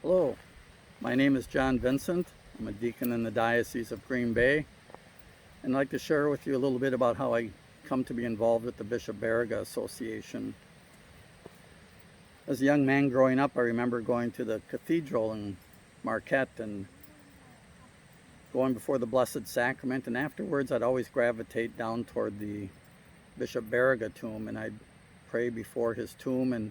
Hello, my name is John Vincent. I'm a deacon in the Diocese of Green Bay, and I'd like to share with you a little bit about how I come to be involved with the Bishop Baraga Association. As a young man growing up, I remember going to the cathedral in Marquette and going before the Blessed Sacrament, and afterwards I'd always gravitate down toward the Bishop Baraga tomb, and I'd pray before his tomb, and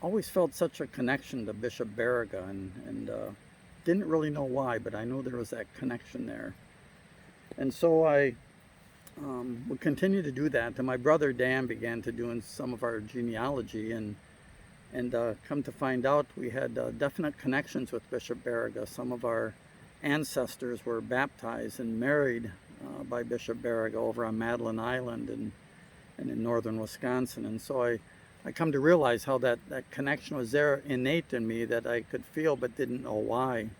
always felt such a connection to Bishop Baraga, and didn't really know why, but I knew there was that connection there. And so I would continue to do that. And my brother Dan began to doing some of our genealogy, and come to find out we had definite connections with Bishop Baraga. Some of our ancestors were baptized and married by Bishop Baraga over on Madeline Island and in northern Wisconsin. And so I come to realize how that connection was there innate in me that I could feel but didn't know why.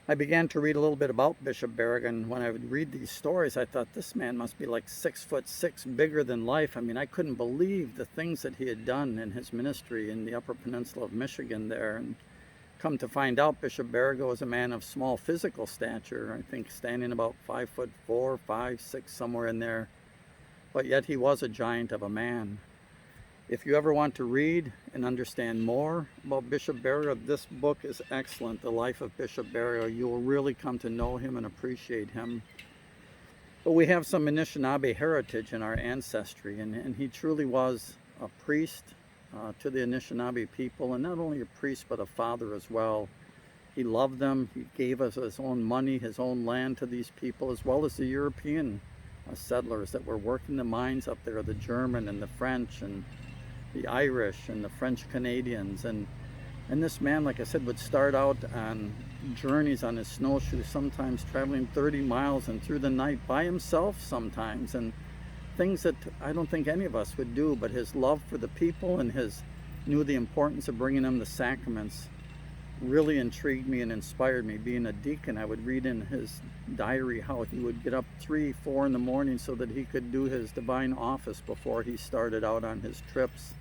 I began to read a little bit about Bishop Baraga, and when I would read these stories, I thought, this man must be like 6'6", bigger than life. I mean, I couldn't believe the things that he had done in his ministry in the Upper Peninsula of Michigan there. And come to find out, Bishop Baraga was a man of small physical stature, I think standing about 5'4", 5'6", somewhere in there. But yet he was a giant of a man. If you ever want to read and understand more about Bishop Baraga, this book is excellent, The Life of Bishop Baraga. You will really come to know him and appreciate him. But we have some Anishinaabe heritage in our ancestry, and he truly was a priest to the Anishinaabe people, and not only a priest, but a father as well. He loved them. He gave us his own money, his own land to these people, as well as the European settlers that were working the mines up there, the German and the French and the Irish and the French Canadians. And this man, like I said, would start out on journeys on his snowshoes, sometimes traveling 30 miles and through the night by himself sometimes, and things that I don't think any of us would do. But his love for the people and his knew the importance of bringing them the sacraments really intrigued me and inspired me. Being a deacon, I would read in his diary how he would get up 3, 4 in the morning so that he could do his divine office before he started out on his trips.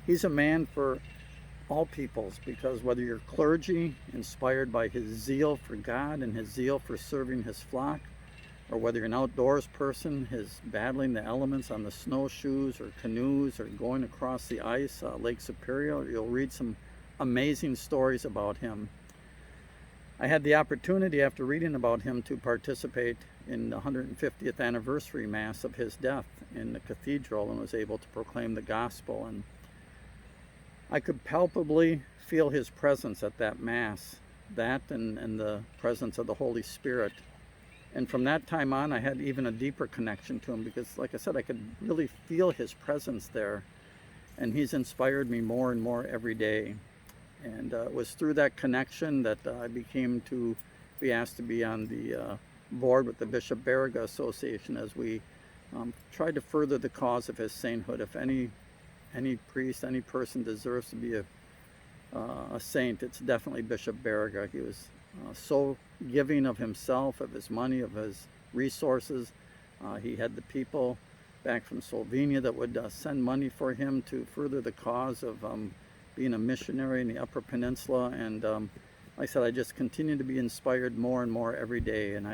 He's a man for all peoples, because whether you're clergy, inspired by his zeal for God and his zeal for serving his flock, or whether you're an outdoors person, his battling the elements on the snowshoes or canoes or going across the ice, Lake Superior, you'll read some amazing stories about him. I had the opportunity after reading about him to participate in the 150th anniversary Mass of his death in the cathedral, and was able to proclaim the gospel. And I could palpably feel his presence at that Mass, that and the presence of the Holy Spirit. And from that time on, I had even a deeper connection to him, because, like I said, I could really feel his presence there. And he's inspired me more and more every day. And it was through that connection that I became to be asked to be on the board with the Bishop Baraga Association, as we tried to further the cause of his sainthood. If any priest, any person deserves to be a saint, it's definitely Bishop Baraga. He was so giving of himself, of his money, of his resources. He had the people back from Slovenia that would send money for him to further the cause of being a missionary in the Upper Peninsula. And like I said, I just continue to be inspired more and more every day. And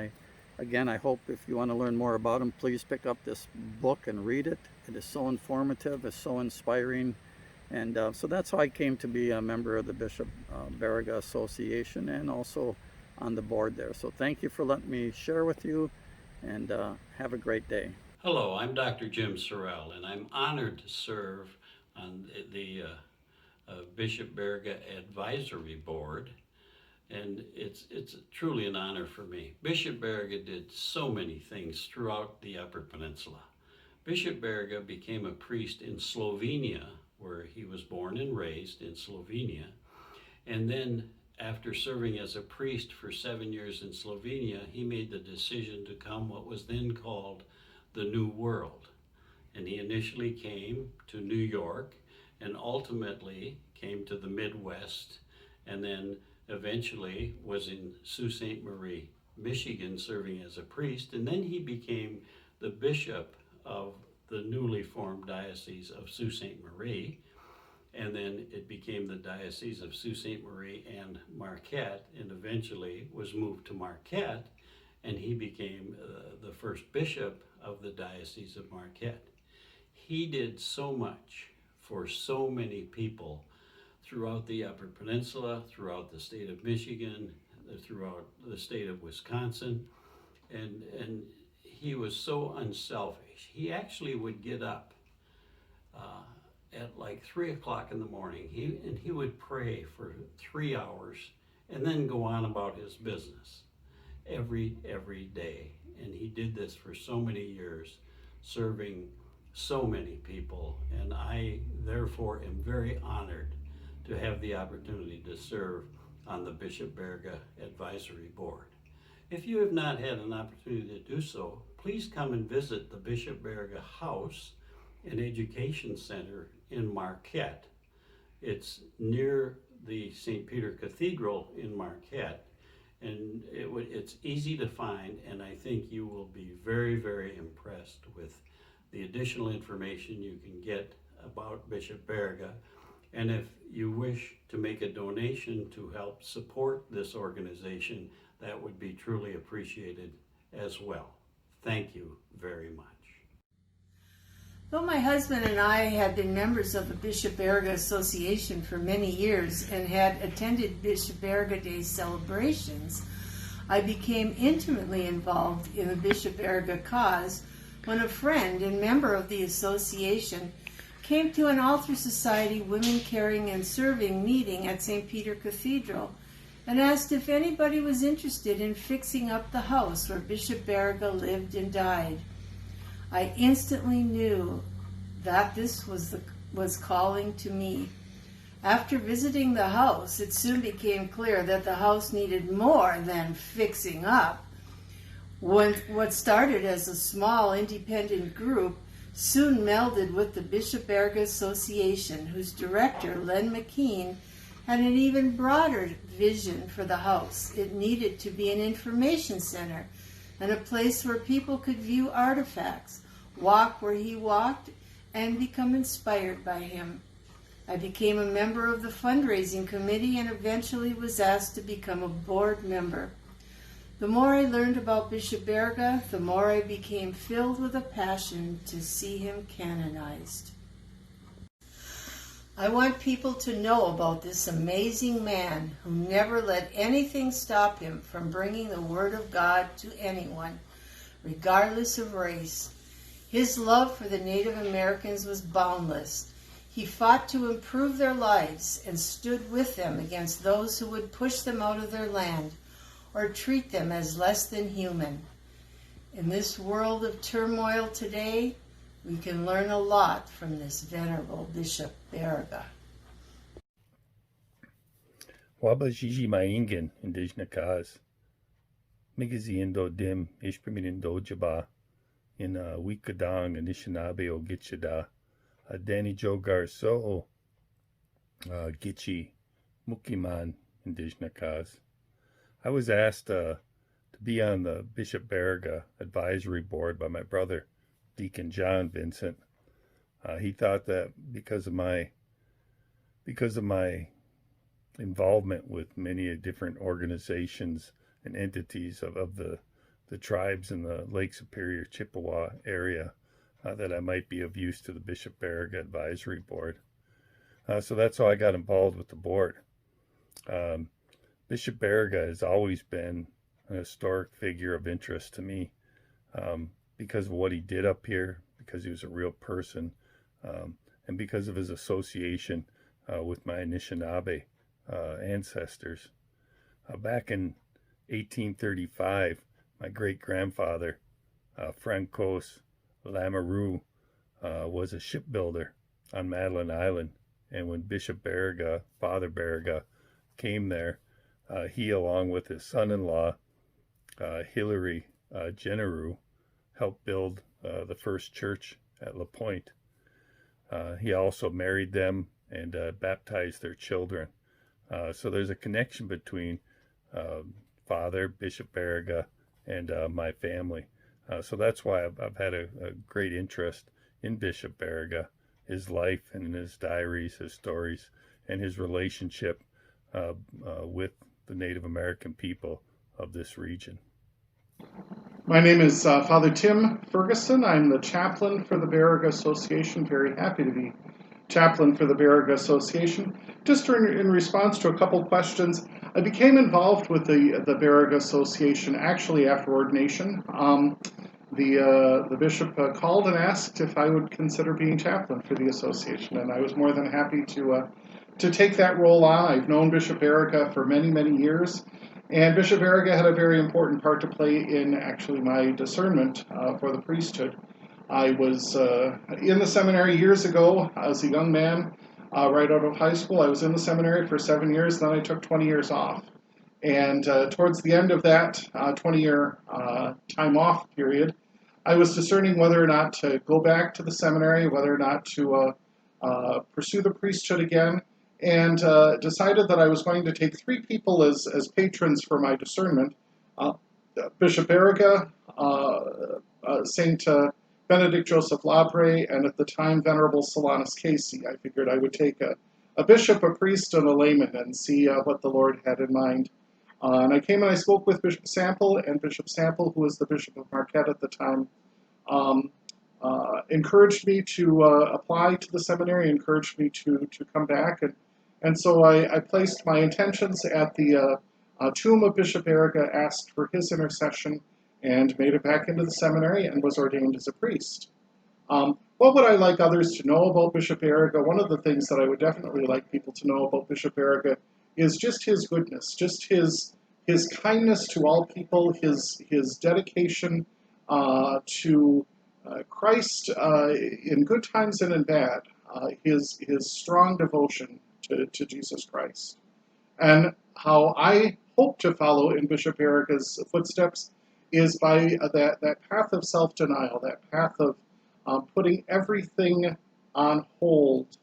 I hope if you want to learn more about him, please pick up this book and read it. It is so informative, it's so inspiring. And so that's how I came to be a member of the Bishop Baraga Association, and also on the board there. So thank you for letting me share with you, and have a great day. Hello, I'm Dr. Jim Sorrell, and I'm honored to serve on the Bishop Baraga Advisory Board, and it's truly an honor for me. Bishop Baraga did so many things throughout the Upper Peninsula. Bishop Baraga became a priest in Slovenia, where he was born and raised in Slovenia, and then after serving as a priest for 7 years in Slovenia, he made the decision to come what was then called the New World. And he initially came to New York, and ultimately came to the Midwest, and then eventually was in Sault Ste. Marie, Michigan, serving as a priest. And then he became the bishop of the newly formed Diocese of Sault Ste. Marie. and then it became the Diocese of Sault Ste. Marie and Marquette, and eventually was moved to Marquette, and he became the first bishop of the Diocese of Marquette. He did so much for so many people throughout the Upper Peninsula, throughout the state of Michigan, throughout the state of Wisconsin, and he was so unselfish. He actually would get up at like 3 o'clock in the morning. He would pray for 3 hours and then go on about his business every day. And he did this for so many years, serving so many people. And I therefore am very honored to have the opportunity to serve on the Bishop Baraga Advisory Board. If you have not had an opportunity to do so, please come and visit the Bishop Baraga House and Education Center in Marquette. It's near the St. Peter Cathedral in Marquette, and it's easy to find, and I think you will be very, very impressed with the additional information you can get about Bishop Baraga. And if you wish to make a donation to help support this organization, that would be truly appreciated as well. Thank you very much. Though my husband and I had been members of the Bishop Baraga Association for many years and had attended Bishop Baraga Day celebrations, I became intimately involved in the Bishop Baraga cause when a friend and member of the association came to an Altar Society Women Caring and Serving meeting at St. Peter Cathedral and asked if anybody was interested in fixing up the house where Bishop Baraga lived and died. I instantly knew that this was calling to me. After visiting the house, it soon became clear that the house needed more than fixing up. What started as a small independent group soon melded with the Bishop Baraga Association, whose director, Len McKean, had an even broader vision for the house. It needed to be an information center and a place where people could view artifacts, walk where he walked, and become inspired by him. I became a member of the fundraising committee and eventually was asked to become a board member. The more I learned about Bishop Baraga, the more I became filled with a passion to see him canonized. I want people to know about this amazing man who never let anything stop him from bringing the Word of God to anyone, regardless of race. His love for the Native Americans was boundless. He fought to improve their lives and stood with them against those who would push them out of their land or treat them as less than human. In this world of turmoil today, we can learn a lot from this venerable Bishop Baraga. Waba Gigi Maingan, Indigenous Cause. Migaziendo Dim, Ishpriminindo Jaba, in Wikadang, Anishinaabe O Gitchada, Danny Joe Garso, Gitchi, Mukiman, Indigenous Cause. I was asked to be on the Bishop Baraga Advisory Board by my brother, Deacon John Vincent. He thought that because of my involvement with many different organizations and entities of the tribes in the Lake Superior Chippewa area, that I might be of use to the Bishop Baraga Advisory Board. So that's how I got involved with the board. Bishop Baraga has always been an historic figure of interest to me, because of what he did up here, because he was a real person, and because of his association with my Anishinaabe ancestors. Back in 1835, my great-grandfather, Francos Lamoureux, was a shipbuilder on Madeline Island, and when Bishop Baraga, Father Baraga, came there, he, along with his son-in-law, Hilary Generou, helped build the first church at La Pointe. He also married them and baptized their children. So there's a connection between Father Bishop Baraga and my family. So that's why I've had a great interest in Bishop Baraga his life and his diaries, his stories, and his relationship with the Native American people of this region. My name is Father Tim Ferguson. I'm the chaplain for the Baraga Association. Very happy to be chaplain for the Baraga Association. Just in response to a couple questions, I became involved with the Baraga Association actually after ordination. The bishop called and asked if I would consider being chaplain for the association, and I was more than happy to take that role on. I've known Bishop Baraga for many, many years, and Bishop Baraga had a very important part to play in actually my discernment for the priesthood. I was in the seminary years ago as a young man, right out of high school. I was in the seminary for 7 years, then I took 20 years off. And towards the end of that 20-year time off period, I was discerning whether or not to go back to the seminary, whether or not to pursue the priesthood again, and decided that I was going to take 3 people as patrons for my discernment. Bishop Baraga, Saint Benedict Joseph Labre, and at the time Venerable Solanus Casey. I figured I would take a bishop, a priest, and a layman and see what the Lord had in mind. And I came and I spoke with Bishop Sample, and Bishop Sample, who was the Bishop of Marquette at the time, encouraged me to apply to the seminary, encouraged me to come back. And so I placed my intentions at the tomb of Bishop Baraga, asked for his intercession, and made it back into the seminary and was ordained as a priest. What would I like others to know about Bishop Baraga? One of the things that I would definitely like people to know about Bishop Baraga is just his goodness, just his kindness to all people, his dedication to Christ in good times and in bad, his strong devotion to Jesus Christ. And how I hope to follow in Bishop Baraga's footsteps is by that path of self-denial, that path of putting everything on hold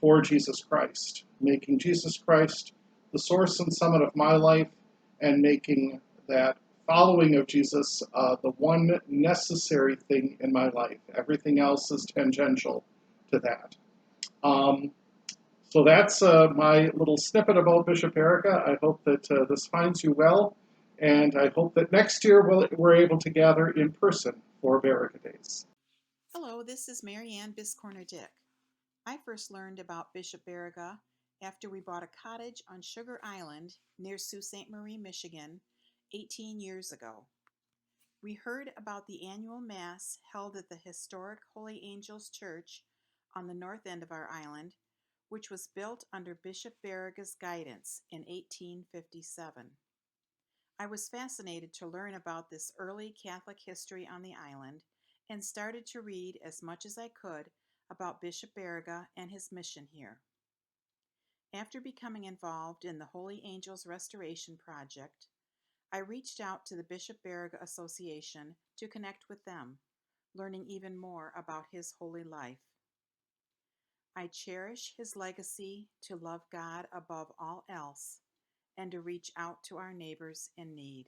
for Jesus Christ, making Jesus Christ the source and summit of my life, and making that following of Jesus the one necessary thing in my life. Everything else is tangential to that. So that's my little snippet about Bishop Baraga. I hope that this finds you well, and I hope that next year we're able to gather in person for Baraga Days. Hello, this is Mary Ann Biscorner-Dick. I first learned about Bishop Baraga after we bought a cottage on Sugar Island near Sault Ste. Marie, Michigan, 18 years ago. We heard about the annual Mass held at the historic Holy Angels Church on the north end of our island, which was built under Bishop Baraga's guidance in 1857. I was fascinated to learn about this early Catholic history on the island and started to read as much as I could about Bishop Baraga and his mission here. After becoming involved in the Holy Angels Restoration Project, I reached out to the Bishop Baraga Association to connect with them, learning even more about his holy life. I cherish his legacy to love God above all else and to reach out to our neighbors in need.